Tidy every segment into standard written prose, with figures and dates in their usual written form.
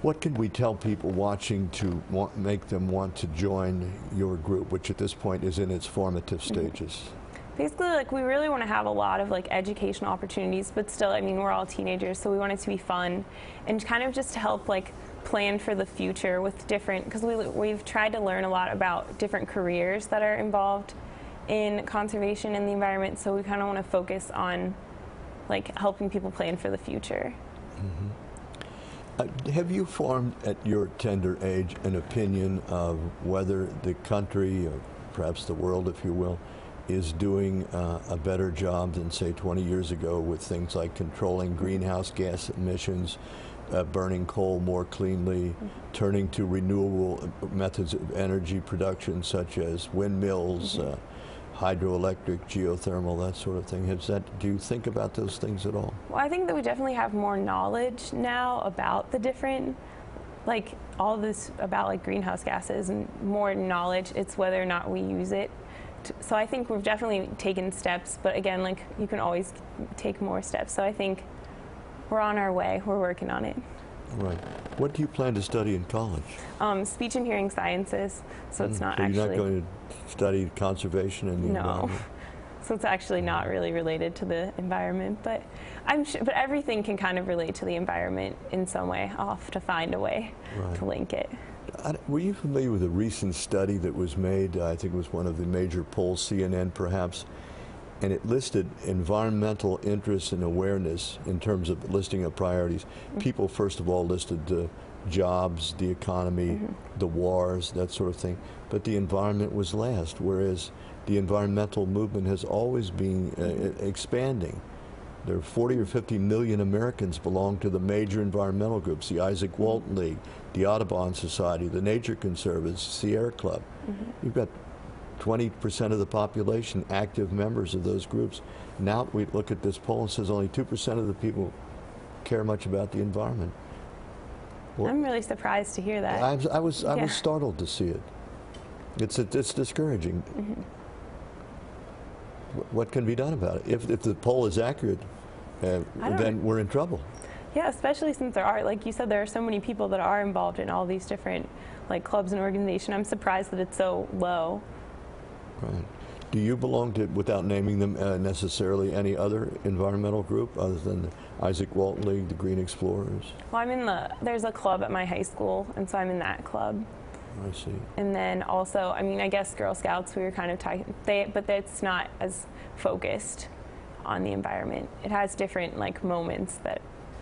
What can we tell people watching to make them want to join your group, which at this point is in its formative stages? Basically, like, we really want to have a lot of like educational opportunities, but still, I mean, we're all teenagers, so we want it to be fun and kind of just to help like plan for the future with different, because we've tried to learn a lot about different careers that are involved in conservation and the environment, so we kind of want to focus on like helping people plan for the future. Have you formed at your tender age an opinion of whether the country, or perhaps the world if you will, is doing a better job than say 20 years ago with things like controlling greenhouse gas emissions, burning coal more cleanly, turning to renewable methods of energy production such as windmills, hydroelectric, geothermal, that sort of thing? Do you think about those things at all? Well, I think that we definitely have more knowledge now about the different, like all this about like greenhouse gases, and more knowledge. It's whether or not we use it. So I think we've definitely taken steps, but again, like you can always take more steps. So I think we're on our way. We're working on it. Right. What do you plan to study in college? Speech and hearing sciences. So it's not actually. You're not going to study conservation and the environment? So it's actually not really related to the environment, but I'm sure. But everything can kind of relate to the environment in some way. I'll have to find a way to link it. Were you familiar with a recent study that was made? I think it was one of the major polls, CNN perhaps, and it listed environmental interest and awareness in terms of listing of priorities. People, first of all, listed the jobs, the economy, the wars, that sort of thing, but the environment was last, whereas the environmental movement has always been expanding. There are 40 or 50 million Americans belong to the major environmental groups, the Isaac Walton League, the Audubon Society, the Nature Conservatives, Sierra Club. You've got 20% of the population active members of those groups. Now we look at this poll and says only 2% of the people care much about the environment. Well, I'm really surprised to hear that. I was startled to see it. It's discouraging. What can be done about it? If the poll is accurate, then we're in trouble. Yeah, especially since there are, like you said, there are so many people that are involved in all these different like clubs and organizations. I'm surprised that it's so low. Right. Do you belong to, without naming them necessarily, any other environmental group other than the Isaac Walton League, the Green Explorers? Well, I'm in there's a club at my high school, and so I'm in that club. I see. And then also, I mean, I guess Girl Scouts, we were kind of but it's not as focused on the environment. It has different like moments that.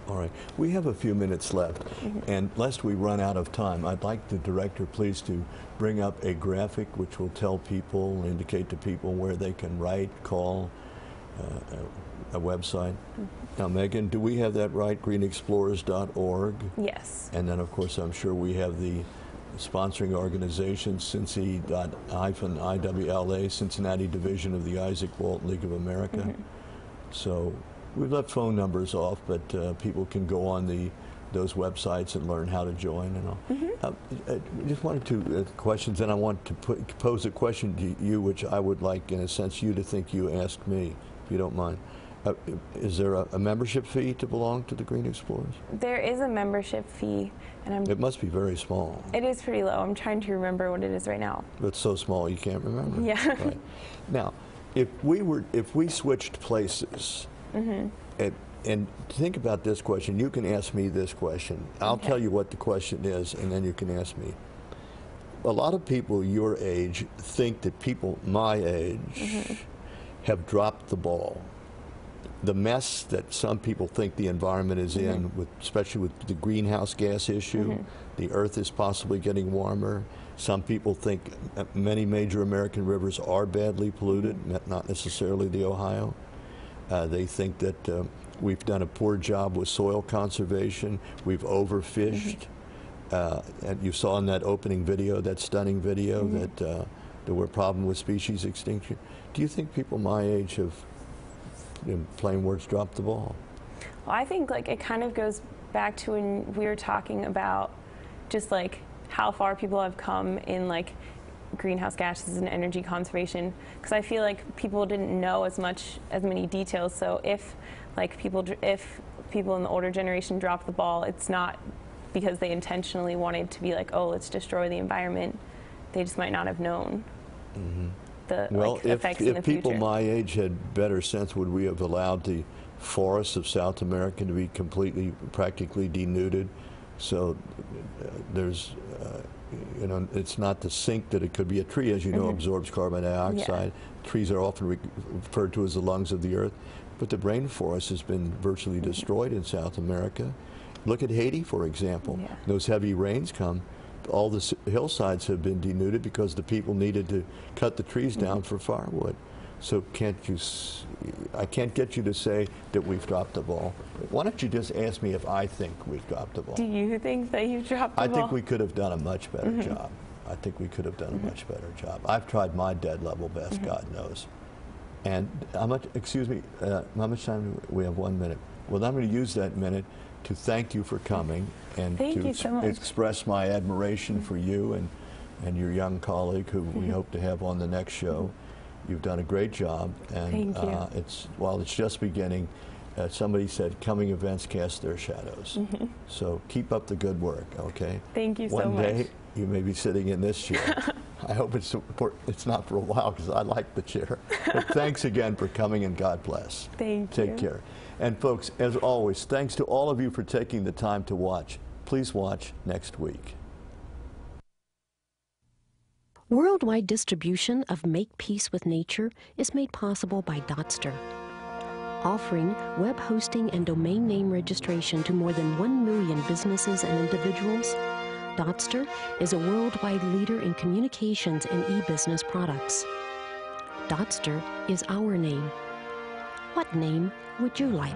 All right. We have a few minutes left, and lest we run out of time, I'd like the director please to bring up a graphic which will tell people, indicate to people where they can write, call, a website. Now, Megan, do we have that right? greenexplorers.org? Yes. And then, of course, I'm sure we have the sponsoring organization, Cincy.IWLA, Cincinnati Division of the Isaac Walton League of America. So we've left phone numbers off, but people can go on those websites and learn how to join and all. Just one or two questions, and I want to pose a question to you, which I would like, in a sense, you to think you asked me, if you don't mind. Is there a membership fee to belong to the Green Explorers? There is a membership fee, and it must be very small. It is pretty low. I'm trying to remember what it is right now. It's so small you can't remember. Yeah. Right. Now, if we switched places, and think about this question. You can ask me this question. I'll tell you what the question is, and then you can ask me. A lot of people your age think that people my age have dropped the ball. The mess that some people think the environment is in, especially with the greenhouse gas issue, the earth is possibly getting warmer. Some people think many major American rivers are badly polluted, not necessarily the Ohio. They think that we've done a poor job with soil conservation. We've overfished. And you saw in that opening video, that stunning video, that there were problems with species extinction. Do you think people my age have, in plain words, dropped the ball? Well, I think like it kind of goes back to when we were talking about just like how far people have come in like greenhouse gases and energy conservation, because I feel like people didn't know as many details. So if people in the older generation drop the ball, it's not because they intentionally wanted to be like, oh, let's destroy the environment, they just might not have known the effects in the if people future. my age had better sense, would we have allowed the forests of South America to be practically denuded? So there's, you know, it's not the sink that it could be. A tree, as you know, absorbs carbon dioxide. Trees are often referred to as the lungs of the earth. But the rainforest has been virtually destroyed in South America. Look at Haiti, for example. Those heavy rains come, all the hillsides have been denuded because the people needed to cut the trees down for firewood. So I can't get you to say that we've dropped the ball. Why don't you just ask me if I think we've dropped the ball? Do you think that you've dropped the ball? I think we could have done a much better job. I think we could have done a much better job. I've tried my dead level best, God knows. And how much, excuse me, how much time do we have? 1 minute. Well, I'm going to use that minute to thank you for coming and to express my admiration for you and your young colleague who we hope to have on the next show. You've done a great job, and while it's just beginning, somebody said coming events cast their shadows. So keep up the good work, okay? Thank you so much. One day you may be sitting in this chair. I hope it's not for a while, because I like the chair. But thanks again for coming, and God bless. Thank you. Take care. And folks, as always, thanks to all of you for taking the time to watch. Please watch next week. Worldwide distribution of Make Peace with Nature is made possible by Dotster. Offering web hosting and domain name registration to more than 1 million businesses and individuals, Dotster is a worldwide leader in communications and e-business products. Dotster is our name. What name would you like?